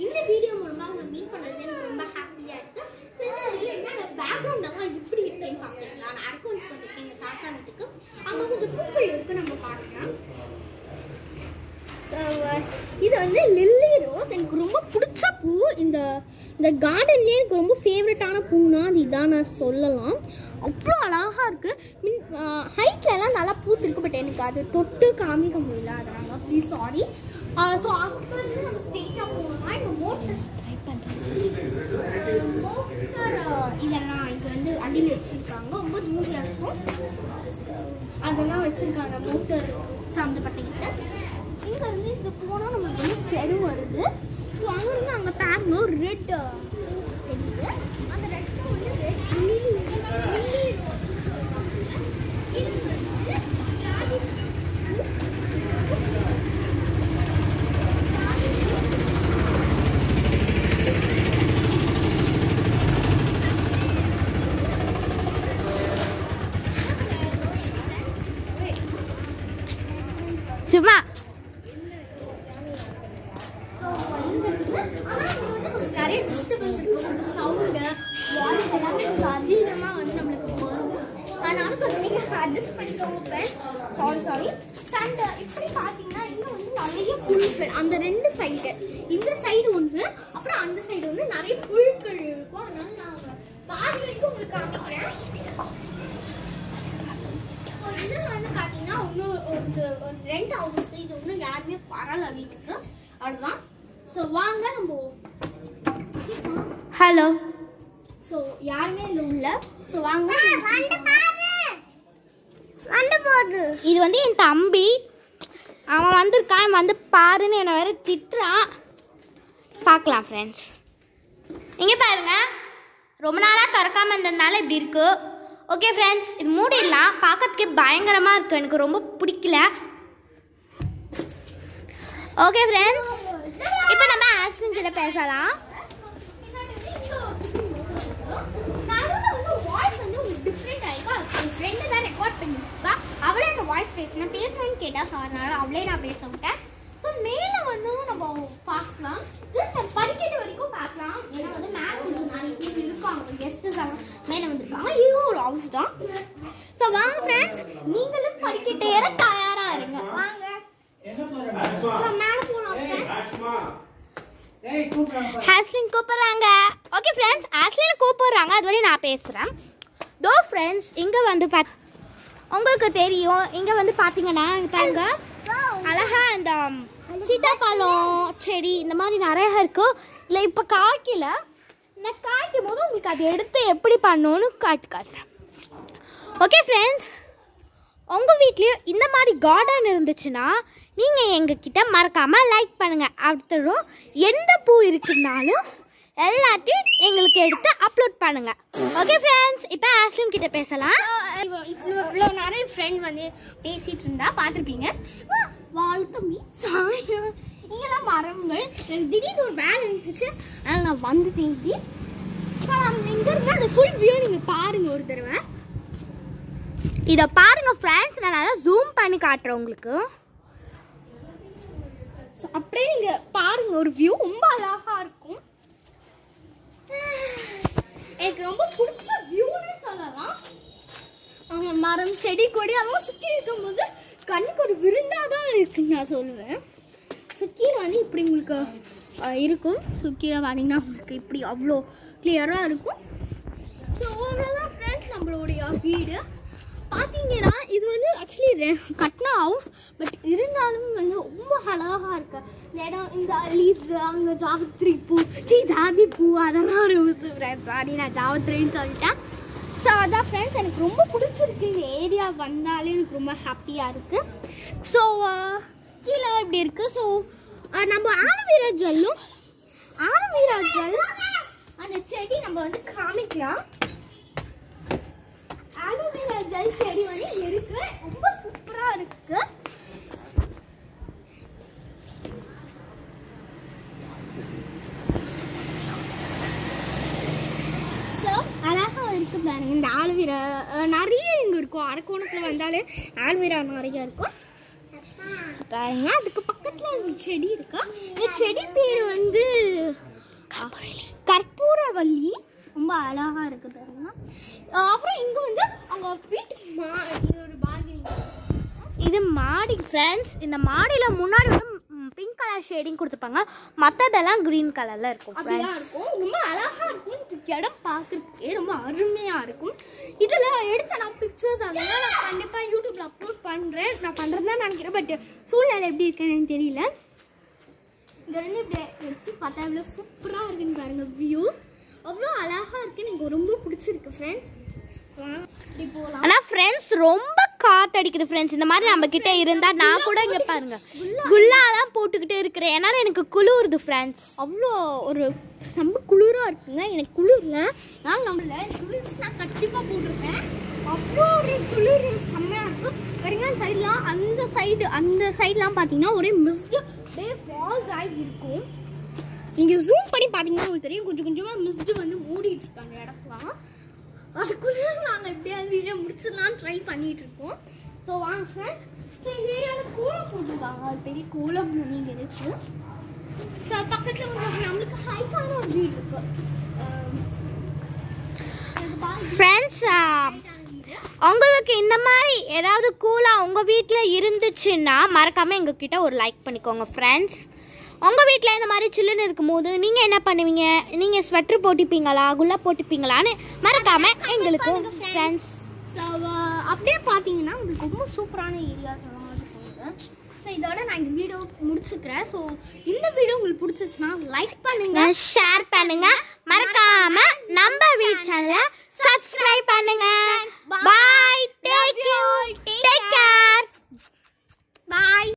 இந்த வீடியோ மூலமா உங்களை மீட் பண்ணது எனக்கு ரொம்ப ஹாப்பியா இருக்கு. என்னோட பேக்ரவுண்ட் எல்லாம் இப்படி இருக்குன்னு பாக்குறீங்களா? நான் அரக்கோன்ஸ் வந்திருக்கேன் எங்க தாத்தா வீட்டுக்கு. அங்க கொஞ்சம் பூக்கள் இருக்கு, நம்ம பார்க்கலாம். இது வந்து லில்லி ரோஸ். எனக்கு ரொம்ப பிடிச்ச பூ. இந்த கார்டன்லேயே எனக்கு ரொம்ப ஃபேவரட்டான பூனா அது இதான் நான் சொல்லலாம். அவ்வளோ அழகாக இருக்குது. ஹைட்லலாம் நல்லா பூத்துருக்கு, பட் எனக்கு அது தொட்டு காமிக்க முடியல, அதனால ப்ளீஸ் சாரி. ஸோ அப்போ வந்து நம்ம ஸ்ட்ரெயிட்டாக போகணும்னா இந்த மோட்டர் ட்ரை பண்ணுறேன். மோட்டர் இதெல்லாம் இது வந்து அடியில் வச்சுருக்காங்க, ரொம்ப தூரியாக இருக்கும். அதெல்லாம் வச்சுருக்காங்க மோட்டர் சம்மந்தப்பட்டக்கிட்ட. இங்கேருந்து இது போனால் நம்மளுக்கு வந்து தெரு வருது. ஸோ அங்கேருந்து அங்கே பாருங்க ஒரு ரெட் தெரியுது. அந்த ரெட் வந்து ரெட் லில்லி சும்மா நிறைய டிஸ்டர்பன்ஸ் இருக்கு, சவுண்டு வாய்ஸ் எல்லாமே கொஞ்சம் அதிகமாக வந்து நம்மளுக்கு போகும். அதனால கொஞ்சம் நீங்கள் அட்ஜஸ்ட் பண்ணிக்கோங்க ஃப்ரெண்ட்ஸ். சாரி. அண்ட் இப்படி பார்த்தீங்கன்னா இன்னும் வந்து நிறைய புழுக்கள் அந்த ரெண்டு சைடு, இந்த சைடு ஒன்று அப்புறம் அந்த சைடு வந்து நிறைய புழுக்கள் இருக்கும். அதனால நான் பாதி வரைக்கும் உங்களுக்கு காமிக்கிறேன். இதில் வந்து பார்த்தீங்கன்னா இன்னும் ஒரு 2 ஹவுஸ், இது ஒன்றும் யாருமே வரல வீட்டுக்கு, அவ்வளோதான். ஸோ வாங்க நம்ம ஹலோ. ஸோ யாருமே இல்லை உள்ள. ஸோ வாங்க இது வந்து என் தம்பி, அவன் வந்திருக்கான், வந்து பாருன்னு என்னை வேற திட்டுறான். பார்க்கலாம் ஃப்ரெண்ட்ஸ். இங்கே பாருங்க, ரொம்ப நாளாக திறக்காமல் இருந்ததுனால இப்படி இருக்கு. ஓகே ஃப்ரெண்ட்ஸ், இது மூடிடலாம். பார்க்கறதுக்கே பயங்கரமாக இருக்குது, எனக்கு ரொம்ப பிடிக்கல. ஓகே ஃப்ரெண்ட்ஸ், இப்போ நம்ம ஆஸ்வின் கிட்ட பேசலாம். அவளே அந்த வாய்ஸ் பேசணும்னு கேட்டா, ஸோ அதனால அவளே நான் பேச விட்டேன். ஸோ மேலே வந்து நம்ம பார்க்கலாம், ஜஸ்ட் படிக்கட்டு வரைக்கும் பார்க்கலாம். ஏன்னா வந்து மேலே கொஞ்சம் நிறைய இருக்காங்க, கெஸ்ட்ஸ் எல்லாம் மேலே வந்துருக்காங்க. இதுவும் ஒரு ஹவுஸ் தான். ஸோ வாங்க ஃப்ரெண்ட்ஸ், நீங்களும் படிக்கட்டு ஏற தயாராக இருங்க. வாங்க மேலே போகலாம். ஹாஸ்லின் கூப்பிடுறாங்க. ஓகே ஃப்ரெண்ட்ஸ், ஹாஸ்லின் கூப்பிடுறாங்க, அது வரையும் நான் பேசுகிறேன். தோ ஃப்ரெண்ட்ஸ், இங்கே வந்து உங்களுக்கு தெரியும், இங்கே வந்து பார்த்தீங்கன்னா பாருங்க அழகா இந்த சீத்தாப்பழம் செடி இந்த மாதிரி நிறைய இருக்கு. இல்லை இப்போ காய்க்கல, நான் காய்க்கும் போது உங்களுக்கு அதை எடுத்து எப்படி பண்ணணும்னு காட்டுறேன். ஓகே ஃப்ரெண்ட்ஸ், உங்கள் வீட்லேயும் இந்த மாதிரி கார்டன் இருந்துச்சுன்னா நீங்கள் எங்ககிட்ட மறக்காமல் லைக் பண்ணுங்கள். அடுத்ததும் எந்த பூ இருக்குன்னாலும் எல்லாத்தையும் எங்களுக்கு எடுத்து அப்லோட் பண்ணுங்கள். ஓகே ஃப்ரெண்ட்ஸ், இப்போ ஆஸ்லின் கிட்ட பேசலாம். இவ்வளோ நிறைய ஃப்ரெண்ட் வந்து பேசிகிட்டு இருந்தா பார்த்துருப்பீங்க. வாழ்த்தம்பி சாயம் இங்கெல்லாம் மரங்கள். திடீர்னு ஒரு வேலை இருந்துச்சு, அதில் நான் வந்துட்டேன். இங்கே இருந்தால் அந்த ஃபுல் வியூ நீங்கள் பாருங்கள் ஒரு தடவை. இதை பாருங்கள் ஃப்ரெண்ட்ஸ், நான் நல்லா ஜூம் பண்ணி காட்டுறேன் உங்களுக்கு. ஸோ அப்படியே நீங்கள் பாருங்கள், ஒரு வியூ ரொம்ப அழகாக இருக்கும். எனக்கு ரொம்ப பிடிச்ச வியூனே சொல்லலாம். அவங்க மரம் செடி கொடி அதெல்லாம் சுற்றி இருக்கும்போது கண்ணுக்கு ஒரு விருந்தாக தான் இருக்குன்னு நான் சொல்லுவேன். ஸோ கீழே வந்து இப்படி உங்களுக்கு இருக்கும். ஸோ கீழே பார்த்தீங்கன்னா உங்களுக்கு இப்படி அவ்வளோ கிளியராக இருக்கும். ஸோ அவ்வளோதான் ஃப்ரெண்ட்ஸ் நம்மளுடைய வீடு. பார்த்தீங்கன்னா இது வந்து ஆக்சுவலி கட்டின ஹவுஸ், பட் இருந்தாலும் வந்து ரொம்ப அழகாக இருக்கு. இந்த இடம், இந்த லீவ்ஸ், அங்கே ஜாதி பூ அதெல்லாம் ஒரு ஃப்ரெண்ட்ஸ். சாரி, நான் ஜாவத்ரின்னு சொல்லிட்டேன். ஸோ அதான் ஃப்ரெண்ட்ஸ், எனக்கு ரொம்ப பிடிச்சிருக்கு. இந்த ஏரியா வந்தாலே எனக்கு ரொம்ப ஹாப்பியாக இருக்குது. ஸோ கீழே இப்படி இருக்குது. ஸோ நம்ம ஆலோவேரா ஜெல் அந்த செடி நம்ம வந்து காமிக்கலாம். ஆலோவேரா ஜெல் செடி வந்து இருக்கு, ரொம்ப சூப்பரா இருக்கு. ஸோ அழகா இருக்கு பாருங்க. இந்த ஆலோவேரா நிறைய இங்கே இருக்கும். அரக்கோணத்தில் வந்தாலே ஆலோவேரா நிறைய இருக்கும். பாருங்க, அதுக்கு பக்கத்தில் இந்த செடி இருக்கா. இந்த செடி பேர் வந்து கற்பூரவல்லி. ரொம்ப அழகா இருக்கு பாருங்க. அப்புறம் இங்க வந்து அவங்க வீட்டு இது மாடி ஃப்ரெண்ட்ஸ். இந்த மாடியில முன்னாடி வந்து பிங்க் கலர் ஷேடிங் கொடுத்துருப்பாங்க, மற்றதெல்லாம் க்ரீன் கலர்ல இருக்கும். ரொம்ப அழகா இருக்கும். இந்த இடம் பார்க்கறதுக்கே ரொம்ப அருமையா இருக்கும். இதுல எடுத்த நான் பிக்சர்ஸ் அதெல்லாம் நான் கண்டிப்பா யூடியூப்ல அப்லோட் பண்றேன். நான் பண்றதுதான் நினைக்கிறேன், பட் சூழ்நிலை எப்படி இருக்குன்னு எனக்கு தெரியல. இங்க இருந்து இப்படி எடுத்து பார்த்தா எவ்வளோ சூப்பரா இருக்குன்னு பாருங்க. வியூ அவ்வளோ அழகா இருக்கு. எனக்கு ரொம்ப பிடிச்சிருக்கு ஃப்ரெண்ட்ஸ். ஆனா ஃப்ரெண்ட்ஸ் ரொம்ப காத்தடிக்குது ஃப்ரெண்ட்ஸ். இந்த மாதிரி நம்ம கிட்ட இருந்தா நான் கூட இங்க பாருங்க குல்லாலாம் போட்டுக்கிட்டே இருக்கிறேன். ஏன்னால எனக்கு குளிருது ஃப்ரெண்ட்ஸ். அவ்வளோ ஒரு ரொம்ப குளிரா இருக்குங்க. எனக்கு குளிர்ல நான் நம்மள குளிர்ச்சி நான் கண்டிப்பா போட்டிருப்பேன். அவ்வளோ ஒரு குளிர் செம்மையா இருக்கும். பாருங்க அந்த சைட்லாம் பார்த்தீங்கன்னா ஒரே மிஸ்ட் அப்படியே ஃபால்ஸ் ஆகி இருக்கும். நீங்க ஜூம் பண்ணி பார்த்தீங்கன்னா உங்களுக்கு தெரியும், கொஞ்சம் கொஞ்சமா மிஸ்ட் வந்து மூடிட்டு இருக்காங்க இடத்துலாம். அதுக்குள்ளே நாங்கள் எப்படியாவது வீடியோ முடிச்சிடலான்னு ட்ரை பண்ணிட்டு இருக்கோம். ஸோ வாங்க ஃப்ரெண்ட்ஸ். ஸோ இந்த ஏரியாவில் கோலம் போட்டிருக்காங்க. ஒரு பெரிய கோலம் நீங்கள் இருக்கு. ஸோ பக்கத்தில் வந்து நம்மளுக்கு ஹைட்டான ஒரு வீடு இருக்கு ஃப்ரெண்ட்ஸ். உங்களுக்கு இந்த மாதிரி ஏதாவது கூலாக உங்கள் வீட்டில் இருந்துச்சுன்னா மறக்காமல் எங்ககிட்ட ஒரு லைக் பண்ணிக்கோங்க ஃப்ரெண்ட்ஸ். உங்கள் வீட்டில் இந்த மாதிரி சில்லுன்னு இருக்கும்போது நீங்கள் என்ன பண்ணுவீங்க? நீங்கள் ஸ்வெட்டர் போட்டுப்பீங்களா, குல்லா போட்டுப்பீங்களான்னு மறக்காமல் எங்களுக்கு ஃப்ரெண்ட்ஸ். ஸோ அப்படியே பார்த்தீங்கன்னா உங்களுக்கு ரொம்ப சூப்பரான ஏரியாஸ் எல்லாம் இருக்குங்க. ஸோ இதோட நான் இந்த வீடியோ முடிச்சுக்கிறேன். ஸோ இந்த வீடியோ உங்களுக்கு பிடிச்சிச்சுன்னா லைக் பண்ணுங்க, ஷேர் பண்ணுங்க, மறக்காமல் நம்ம வீட் சேனலை சப்ஸ்கிரைப் பண்ணுங்க. பாய், டேக் கேர், பாய்.